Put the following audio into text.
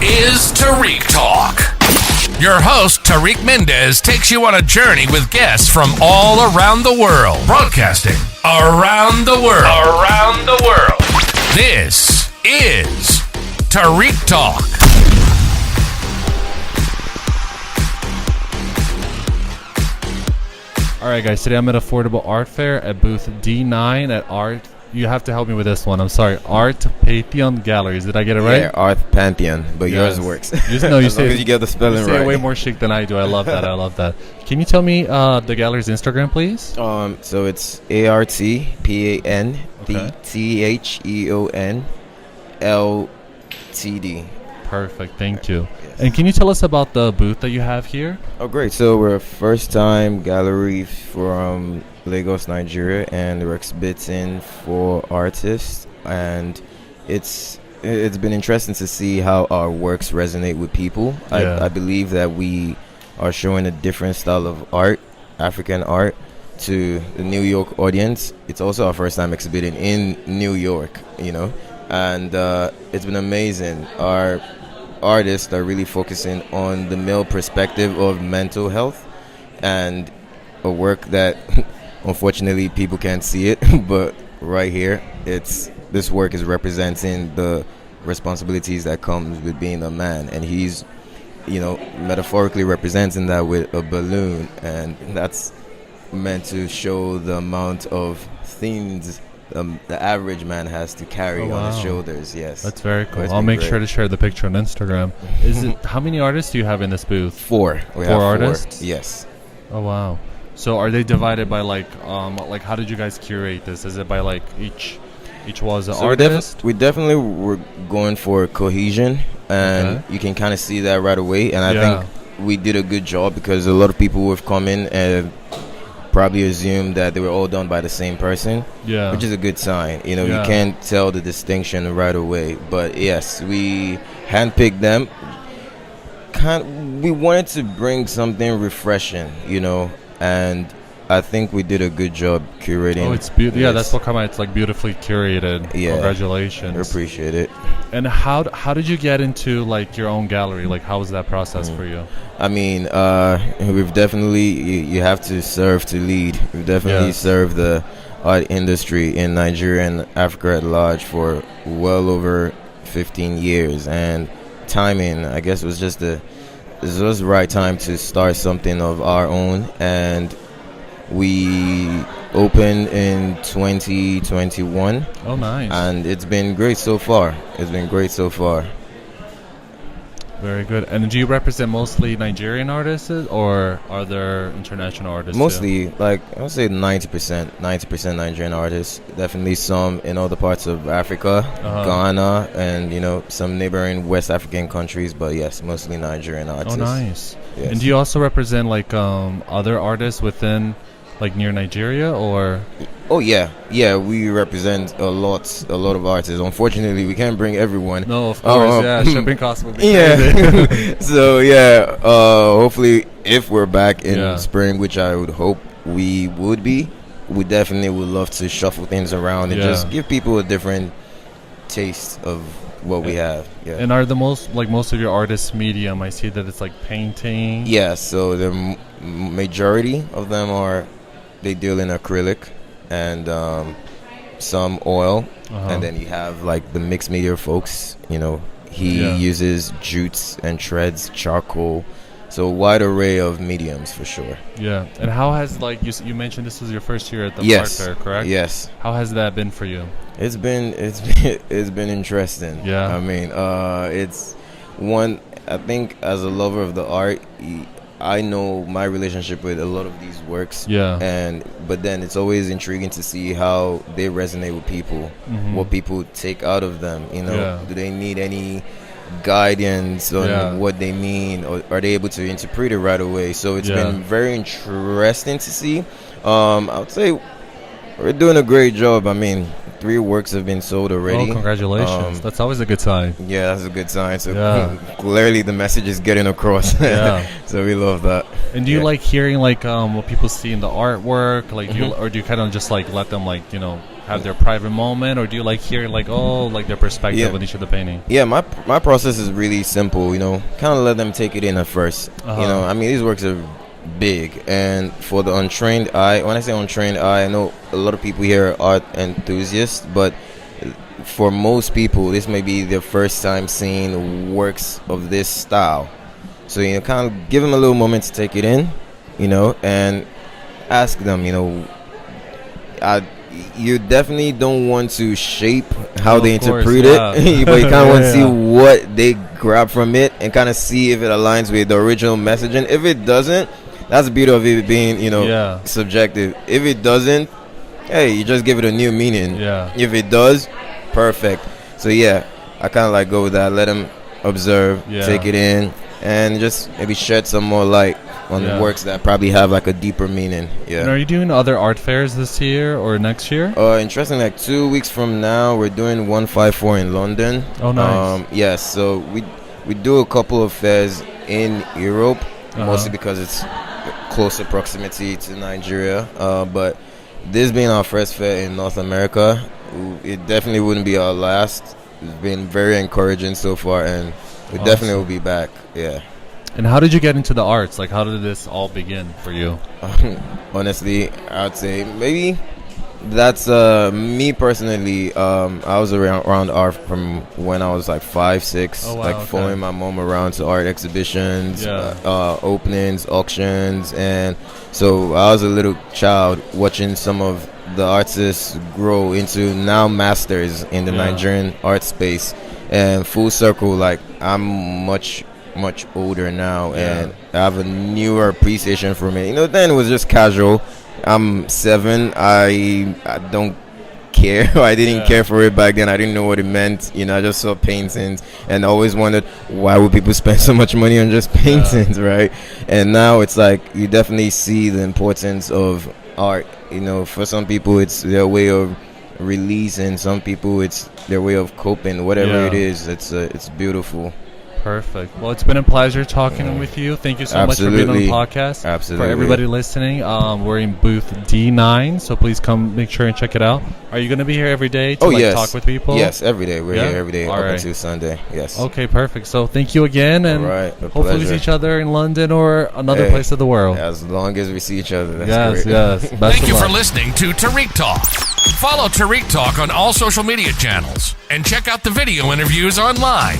is Tarik Talk. Your host, Tarik Mendez, takes you on a journey with guests from all around the world. Broadcasting around the world. Around the world. This is Tarik Talk. Alright guys, today I'm at Affordable Art Fair at booth D9 at Art. You have to help me with this one. I'm sorry. Art Pantheon Galleries. Did I get it right? Yeah, Art Pantheon, but yours works. You as long as you get the spelling you say right. it way more chic than I do. I love that. I love that. Can you tell me the gallery's Instagram, please? So it's ARTPANTHEONLTD. Perfect. Thank you. Yes. And can you tell us about the booth that you have here? Oh, great. So we're a first-time gallery from Lagos, Nigeria, and we're exhibiting for artists. And it's been interesting to see how our works resonate with people. Yeah. I believe that we are showing a different style of art, African art, to the New York audience. It's also our first time exhibiting in New York, and it's been amazing. Our artists are really focusing on the male perspective of mental health, and a work that unfortunately people can't see it, but right here this work is representing the responsibilities that comes with being a man, and he's metaphorically representing that with a balloon, and that's meant to show the amount of things the average man has to carry on his shoulders. Yes, that's very cool. So I'll make sure to share the picture on Instagram. How many artists do you have in this booth? Four. We have four artists. Yes. Oh wow. So are they divided by like how did you guys curate this? Is it by like each was an artist? We definitely were going for cohesion, and you can kind of see that right away. And I think we did a good job, because a lot of people who have come in and probably assumed that they were all done by the same person, which is a good sign. You can't tell the distinction right away. But yes, we handpicked them. We wanted to bring something refreshing, and I think we did a good job curating. Oh, it's beautiful. Yeah, that's what come out. It's like beautifully curated. Yeah. Congratulations. I appreciate it. And how did you get into like your own gallery? Like, how was that process for you? I mean, we've definitely, you have to serve to lead. We've definitely served the art industry in Nigeria and Africa at large for well over 15 years. And timing, I guess, was just the right time to start something of our own. And we opened in 2021. Oh, nice. And it's been great so far. Very good. And do you represent mostly Nigerian artists, or are there international artists mostly too? Like I would say 90% Nigerian artists. Definitely some in other parts of Africa, Ghana, and some neighboring West African countries, but yes, mostly Nigerian artists. Oh, nice. Yes. And do you also represent like other artists within like near Nigeria, or? Oh yeah, we represent a lot of artists. Unfortunately, we can't bring everyone. No, of course, shipping costs will be crazy. So hopefully, if we're back in spring, which I would hope we would be, we definitely would love to shuffle things around and just give people a different taste of what we have. Yeah. And are most of your artists medium? I see that it's like painting. Yeah, so the majority of them they deal in acrylic and some oil, and then you have like the mixed media folks. He uses jutes and shreds, charcoal, so a wide array of mediums for sure. Yeah. And how has you mentioned this was your first year at the art fair, correct? Yes. How has that been for you? It's been interesting. Yeah. I mean, it's one. I think as a lover of the art, I know my relationship with a lot of these works. Yeah. But then it's always intriguing to see how they resonate with people, what people take out of them. Do they need any guidance on what they mean, or are they able to interpret it right away? So it's been very interesting to see. I would say we're doing a great job. I mean, 3 works have been sold already. Oh, congratulations. That's always a good sign. Yeah, that's a good sign. So clearly the message is getting across. So we love that. And do you like hearing what people see in the artwork? Like or do you kind of just like let them have their private moment, or do you like hear like their perspective on each of the painting? Yeah, my process is really simple. Kind of let them take it in at 1st. I mean, these works are big, and for the untrained eye, when I say untrained eye, I know a lot of people here are art enthusiasts, but for most people, this may be their first time seeing works of this style. So, kind of give them a little moment to take it in, and ask them, you definitely don't want to shape how they interpret it, but you kind of want to see what they grab from it and kind of see if it aligns with the original message. And if it doesn't, that's the beauty of it being, subjective. If it doesn't, hey, you just give it a new meaning. Yeah. If it does, perfect. So yeah, I kind of like go with that. Let them observe, take it in, and just maybe shed some more light on the works that probably have like a deeper meaning. Yeah. And are you doing other art fairs this year or next year? Interestingly, like 2 weeks from now, we're doing 154 in London. Oh, nice. Yes. So we do a couple of fairs in Europe, mostly because it's closer proximity to Nigeria. But this being our first fair in North America, it definitely wouldn't be our last. It's been very encouraging so far, and we definitely will be back. Yeah. And how did you get into the arts? Like, how did this all begin for you? Honestly, I would say maybe that's me personally. I was around art from when I was like 5, 6, following my mom around to art exhibitions, openings, auctions, and so I was a little child watching some of the artists grow into now masters in the Nigerian art space, and full circle, like I'm much older now, and I have a newer appreciation for it. Then it was just casual. I'm 7. I don't care. I didn't care for it back then. I didn't know what it meant. I just saw paintings and always wondered, why would people spend so much money on just paintings, right? And now it's like you definitely see the importance of art. For some people it's their way of releasing. Some people it's their way of coping. Whatever it is, it's beautiful. Perfect. Well, it's been a pleasure talking with you. Thank you so much for being on the podcast. Absolutely. For everybody listening, we're in booth D9, so please come make sure and check it out. Are you going to be here every day to talk with people? Yes, every day. We're here every day up until Sunday. Yes. Okay, perfect. So thank you again, and hopefully we see each other in London or another place of the world. As long as we see each other, that's great. Yes. Thank you for listening to Tarik Talk. Follow Tarik Talk on all social media channels and check out the video interviews online.